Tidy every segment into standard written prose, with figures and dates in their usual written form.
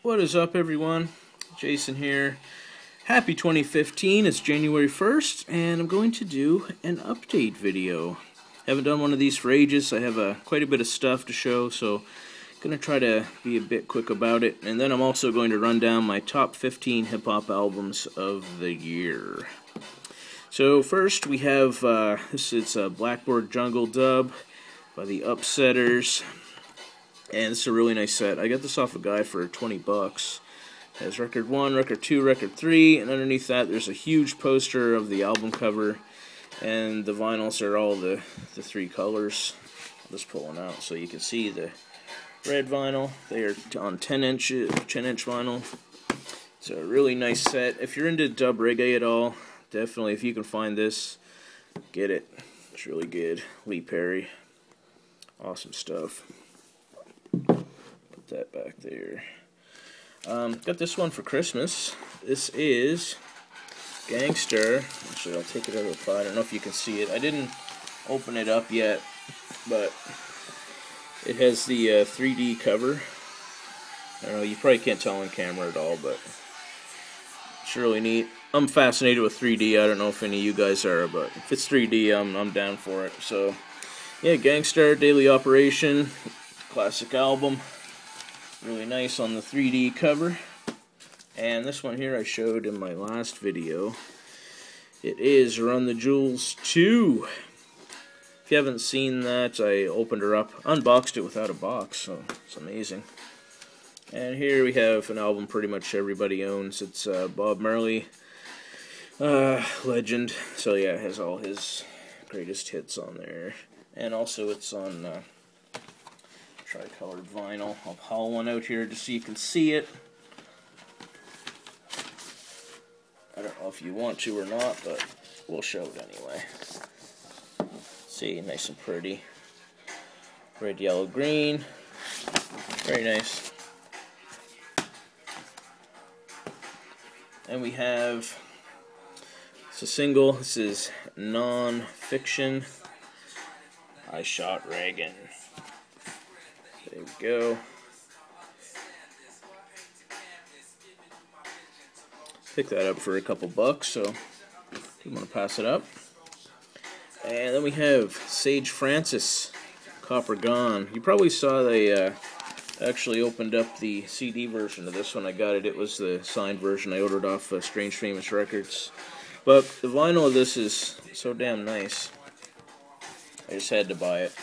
What is up, everyone? Jason here. Happy 2015. It's January 1st, and I'm going to do an update video. Haven't done one of these for ages. I have quite a bit of stuff to show, so I'm going to try to be a bit quick about it. And then I'm also going to run down my top 15 hip-hop albums of the year. So first we have, this is a Blackboard Jungle dub by the Upsetters. And this is a really nice set. I got this off a guy for 20 bucks. It has record 1, record 2, record 3, and underneath that there's a huge poster of the album cover, and the vinyls are all the 3 colors. I'll just pull one out so you can see the red vinyl. They are on 10-inch vinyl. It's a really nice set. If you're into dub reggae at all, definitely, if you can find this, get it. It's really good. Lee Perry. Awesome stuff. Put that back there. Got this one for Christmas. This is Gangster. Actually, I'll take it out of the file. I don't know if you can see it. I didn't open it up yet, but it has the 3D cover. I don't know, you probably can't tell on camera at all, but it's really neat. I'm fascinated with 3D. I don't know if any of you guys are, but if it's 3D, I'm down for it. So, yeah, Gangster, Daily Operation, classic album. Really nice on the 3D cover. And this one here I showed in my last video. It is Run the Jewels 2. If you haven't seen that, I opened her up, unboxed it without a box, so it's amazing. And here we have an album pretty much everybody owns. It's Bob Marley, legend. So yeah, it has all his greatest hits on there. And also it's on tri-colored vinyl. I'll haul one out here just so you can see it. I don't know if you want to or not, but we'll show it anyway. See, nice and pretty. Red, yellow, green. Very nice. And we have, it's a single. This is Non-Fiction. I Shot Reagan. There we go. Pick that up for a couple bucks, so I'm going to pass it up. And then we have Sage Francis, Copper Gone. You probably saw they actually opened up the CD version of this one. I got it. It was the signed version I ordered off Strange Famous Records. But the vinyl of this is so damn nice. I just had to buy it.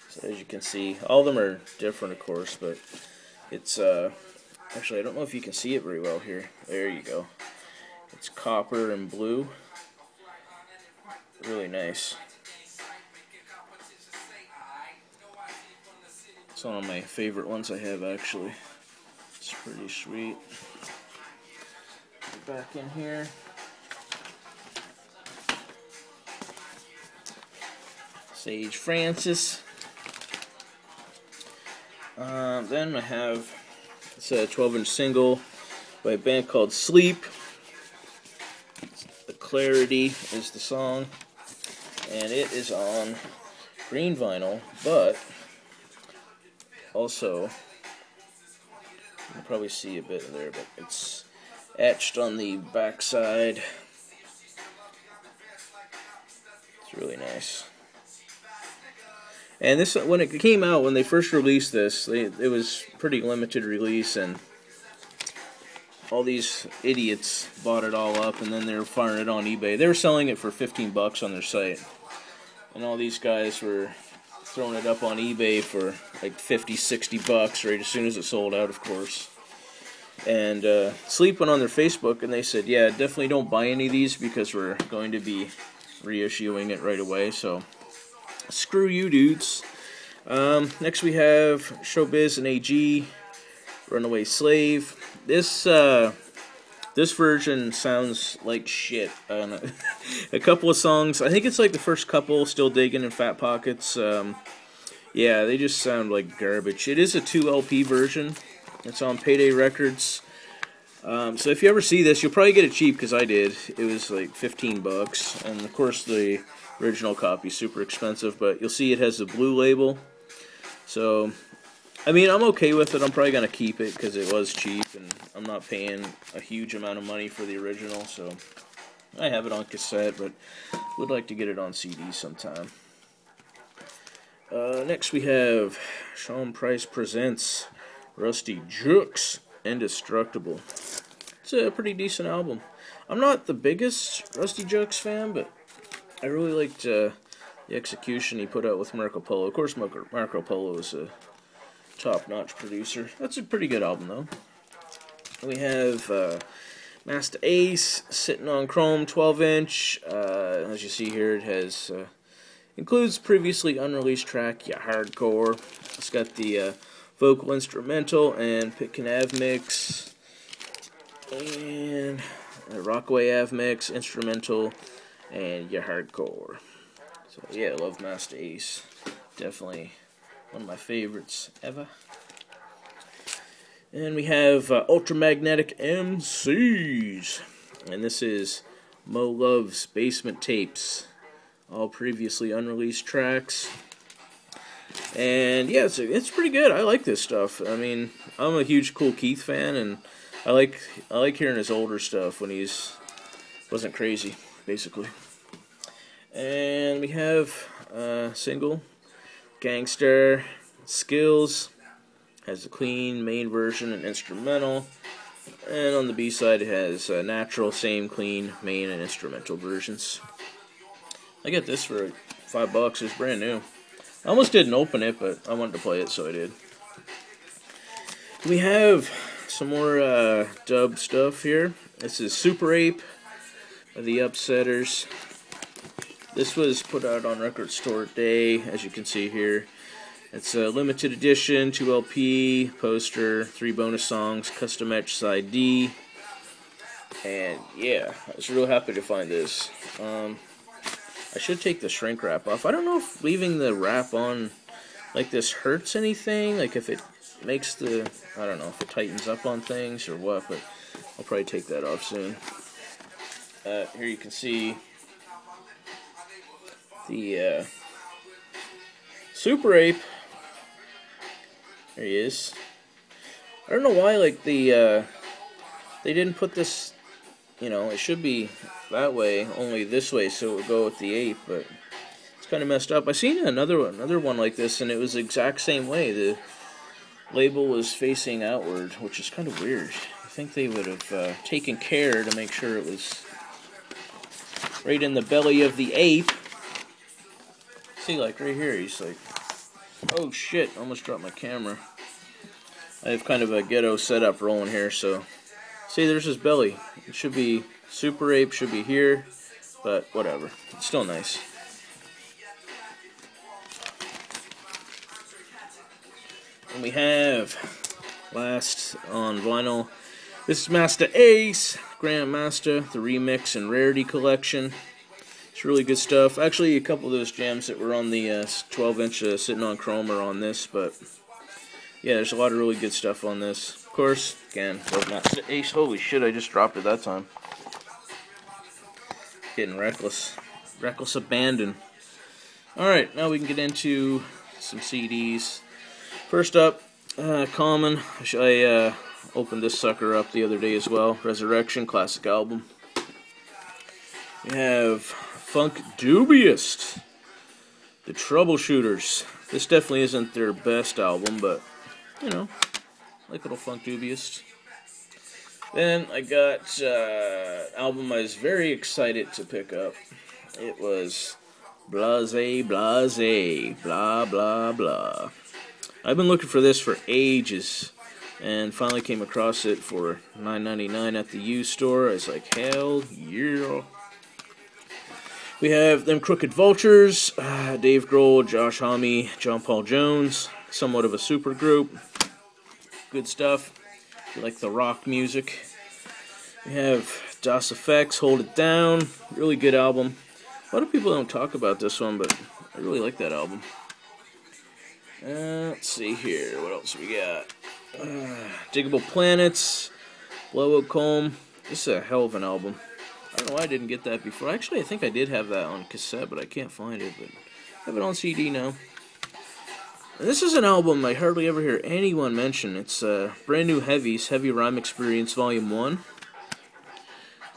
So as you can see, all of them are different, of course, but it's, actually, I don't know if you can see it very well here. There you go. It's copper and blue. Really nice. It's one of my favorite ones I have, actually. It's pretty sweet. Get back in here. Sage Francis. Then I have, it's a 12-inch single by a band called Sleep. The Clarity is the song, and it is on green vinyl, but also, you can probably see a bit there, but it's etched on the back side. It's really nice. And this, when it came out, when they first released this, it was pretty limited release, and all these idiots bought it all up, and then they were firing it on eBay. They were selling it for 15 bucks on their site, and all these guys were throwing it up on eBay for like 50, 60 bucks right as soon as it sold out, of course. And Sleep went on their Facebook, and they said, yeah, definitely don't buy any of these because we're going to be reissuing it right away, so screw you, dudes. Next we have Showbiz and AG, Runaway Slave. This version sounds like shit. A couple of songs, I think it's like the first couple, Still Digging and Fat Pockets. Yeah, they just sound like garbage. It is a 2 LP version. It's on Payday Records. So if you ever see this, you'll probably get it cheap, because I did. It was like 15 bucks, and of course the original copy is super expensive, but you'll see it has the blue label. So I mean, I'm okay with it. I'm probably going to keep it because it was cheap, and I'm not paying a huge amount of money for the original, so I have it on cassette, but would like to get it on CD sometime. Next we have Sean Price Presents Rusty Jukes Indestructible. It's a pretty decent album. I'm not the biggest Rusty Jukes fan, but I really liked the execution he put out with Marco Polo. Of course, Marco Polo is a top-notch producer. That's a pretty good album, though. We have Master Ace sitting on chrome 12-inch. As you see here, it has includes previously unreleased track, Yeah Hardcore. It's got the vocal instrumental and pick and av mix, and a Rockaway av mix, instrumental, and Yeah Hardcore. So yeah, I love Master Ace. Definitely one of my favorites ever. And we have Ultramagnetic MCs. And this is Mo Love's Basement Tapes. All previously unreleased tracks. And yeah, it's pretty good. I like this stuff. I mean, I'm a huge Kool Keith fan, and I like hearing his older stuff when wasn't crazy, basically. And we have single, Gangster, Skills. Has a clean main version and instrumental, and on the B side it has natural, same clean main and instrumental versions. I got this for $5. It's brand new. I almost didn't open it, but I wanted to play it, so I did. We have some more dub stuff here. This is Super Ape by the Upsetters. This was put out on Record Store Day, as you can see here. It's a limited edition, 2 LP, poster, 3 bonus songs, custom etch side D. And yeah, I was real happy to find this. I should take the shrink wrap off. I don't know if leaving the wrap on like this hurts anything, like if it makes I don't know if it tightens up on things or what, but I'll probably take that off soon. Here you can see the Super Ape. There he is. I don't know why, like, they didn't put this, you know, it should be that way, only this way, so it would go with the ape, but it's kind of messed up. I seen another one like this, and it was the exact same way. The label was facing outward, which is kind of weird. I think they would have taken care to make sure it was right in the belly of the ape. See, like, right here, he's like, oh shit, almost dropped my camera. I have kind of a ghetto setup rolling here, so see, there's his belly. It should be, Super Ape should be here, but whatever. It's still nice. And we have, last on vinyl, this is Master Ace, Grandmaster, the Remix and Rarity Collection. It's really good stuff. Actually, a couple of those jams that were on the 12-inch sitting on chrome are on this, but yeah, there's a lot of really good stuff on this. Of course, again, love Master Ace. Holy shit, I just dropped it that time. Getting reckless. Reckless abandon. Alright, now we can get into some CDs. First up, Common. I opened this sucker up the other day as well. Resurrection, classic album. We have Funk Dubious, the Troubleshooters. This definitely isn't their best album, but, you know, like little Funk Dubious. Then I got album I was very excited to pick up. It was Blase, Blase, Blah, Blah, Blah. I've been looking for this for ages, and finally came across it for $9.99 at the used store. I was like, hell yeah. We have Them Crooked Vultures, Dave Grohl, Josh Homme, John Paul Jones, somewhat of a super group. Good stuff. If you like the rock music. We have Das Effects, Hold It Down. Really good album. A lot of people don't talk about this one, but I really like that album. Let's see here. What else we got? Diggable Planets, Blowout Comb. This is a hell of an album. I don't know why I didn't get that before. Actually, I think I did have that on cassette, but I can't find it. But I have it on CD now. And this is an album I hardly ever hear anyone mention. It's Brand New Heavies, Heavy Rhyme Experience Volume 1.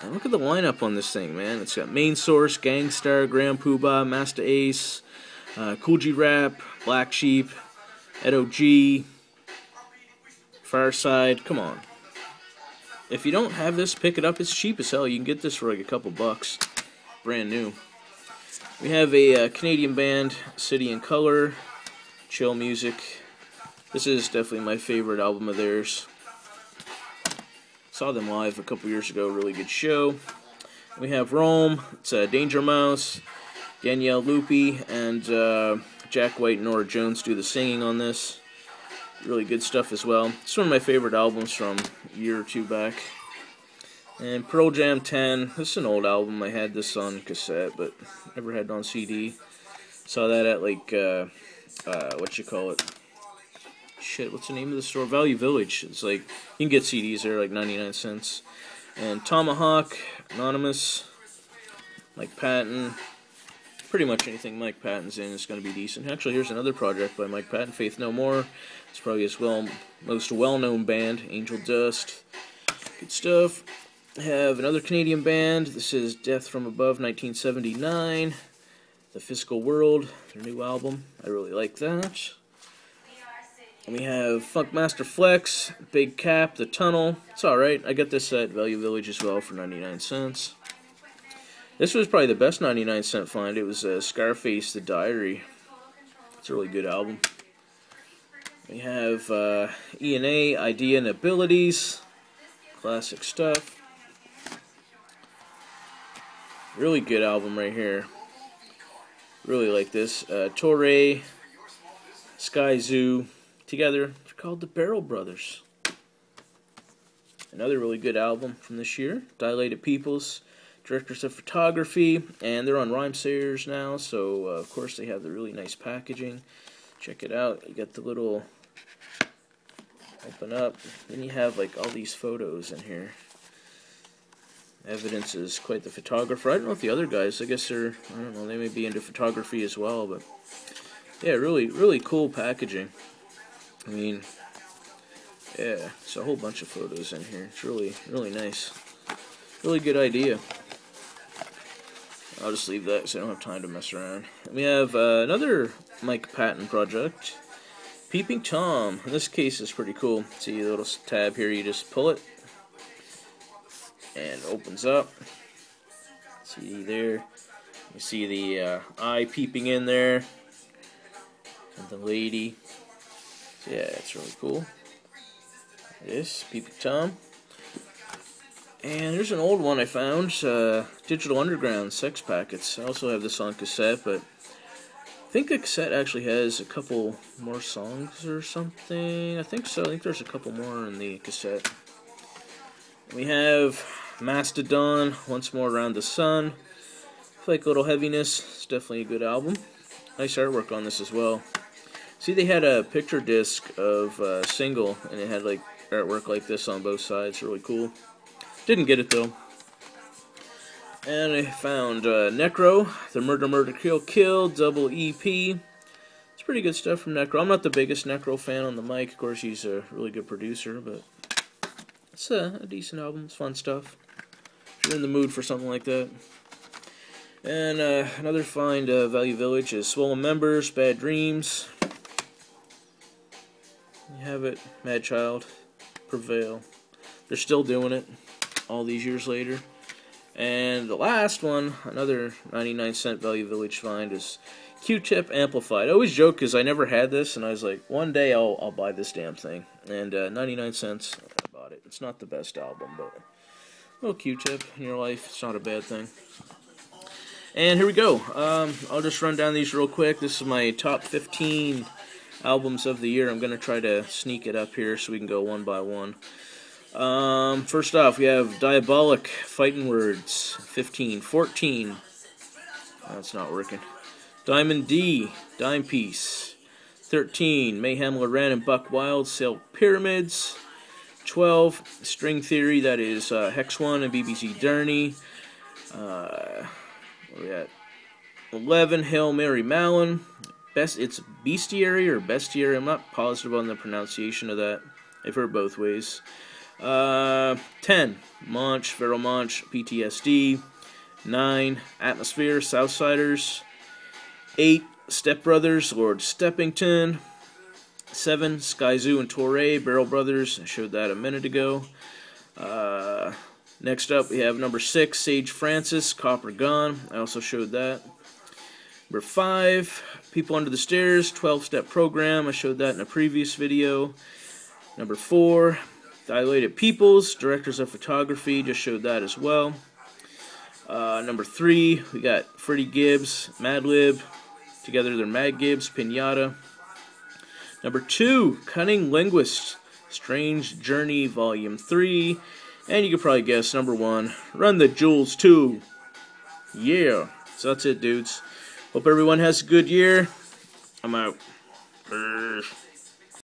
And look at the lineup on this thing, man. It's got Main Source, Gangstar, Grand Poobah, Master Ace, Cool G Rap, Black Sheep, Edo G, Fireside. Come on. If you don't have this, pick it up. It's cheap as hell. You can get this for like a couple bucks. Brand new. We have a Canadian band, City in Color, chill music. This is definitely my favorite album of theirs. Saw them live a couple years ago, really good show. We have Rome, it's Danger Mouse, Danielle Loopy, and Jack White and Nora Jones do the singing on this. Really good stuff as well. It's one of my favorite albums from a year or two back. And Pearl Jam 10, this is an old album. I had this on cassette, but never had it on CD. Saw that at like, shit, what's the name of the store? Value Village. It's like, you can get CDs there, like 99 cents. And Tomahawk, Anonymous, Mike Patton. Pretty much anything Mike Patton's in is going to be decent. Actually, here's another project by Mike Patton, Faith No More. It's probably his most well-known band, Angel Dust. Good stuff. I have another Canadian band. This is Death from Above, 1979. The Physical World, their new album. I really like that. And we have Funkmaster Flex, Big Cap, The Tunnel. It's alright. I got this at Value Village as well for 99 cents. This was probably the best 99 cent find. It was Scarface, The Diary. It's a really good album. We have E&A, Idea and Abilities. Classic stuff. Really good album right here. Really like this. Torre, Sky Zoo. Together, they're called the Barrel Brothers. Another really good album from this year. Dilated Peoples, Directors of Photography, and they're on Rhymesayers now, so of course they have the really nice packaging. Check it out. You got the little open up. Then you have like all these photos in here. Evidence is quite the photographer. I don't know if the other guys, I guess they're, I don't know, they may be into photography as well, but yeah, really cool packaging. I mean, yeah, it's a whole bunch of photos in here. It's really nice. Really good idea. I'll just leave that so I don't have time to mess around. And we have another Mike Patton project, Peeping Tom. In this case, it's pretty cool. See the little tab here, you just pull it, and it opens up. See there, you see the eye peeping in there, and the lady. So yeah, it's really cool. This, Peeping Tom. And there's an old one I found, Digital Underground, Sex Packets. I also have this on cassette, but I think the cassette actually has a couple more songs or something. I think so. I think there's a couple more in the cassette. We have Mastodon, Once More Around the Sun. I feel like a little heaviness. It's definitely a good album. Nice artwork on this as well. See, they had a picture disc of a single, and it had like artwork like this on both sides. Really cool. Didn't get it though. And I found Necro, the Murder Kill Kill double EP. It's pretty good stuff from Necro. I'm not the biggest Necro fan on the mic. Of course, he's a really good producer, but it's a decent album. It's fun stuff. If you're in the mood for something like that. And another find, Value Village, is Swollen Members, Bad Dreams. You have it, Mad Child, Prevail. They're still doing it all these years later. And the last one, another 99 cent Value Village find, is Q-Tip Amplified. I always joke because I never had this, and I was like, one day I'll buy this damn thing. And 99 cents, I bought it. It's not the best album, but a little Q-Tip in your life, it's not a bad thing. And here we go. I'll just run down these real quick. This is my top 15 albums of the year. I'm going to try to sneak it up here so we can go one by one. First off, we have Diabolic, Fighting Words, 15. 14, that's not working. Diamond D, Dime Piece. 13, Mayhem Loren and Buck Wild, Silk Pyramids. 12, String Theory, that is Hex 1 and BBC Durney. Where are we at? 11, Hail Mary Mallon. it's bestiary or bestiary. I'm not positive on the pronunciation of that. I've heard both ways. 10, Munch, Feral Munch, PTSD. 9, Atmosphere, Southsiders. 8, Step Brothers, Lord Steppington. 7, Skyzoo and Torre, Barrel Brothers. I showed that a minute ago. Next up, we have number 6, Sage Francis, Copper Gun. I also showed that. Number 5, People Under the Stairs, 12-Step Program. I showed that in a previous video. Number 4, Dilated Peoples, Directors of Photography. Just showed that as well. Number 3, we got Freddie Gibbs, Madlib. Together they're Mad Gibbs, Pinata. Number 2, Cunning Linguist, Strange Journey, Volume 3. And you can probably guess, number 1, Run the Jewels 2. Yeah. So that's it, dudes. Hope everyone has a good year. I'm out.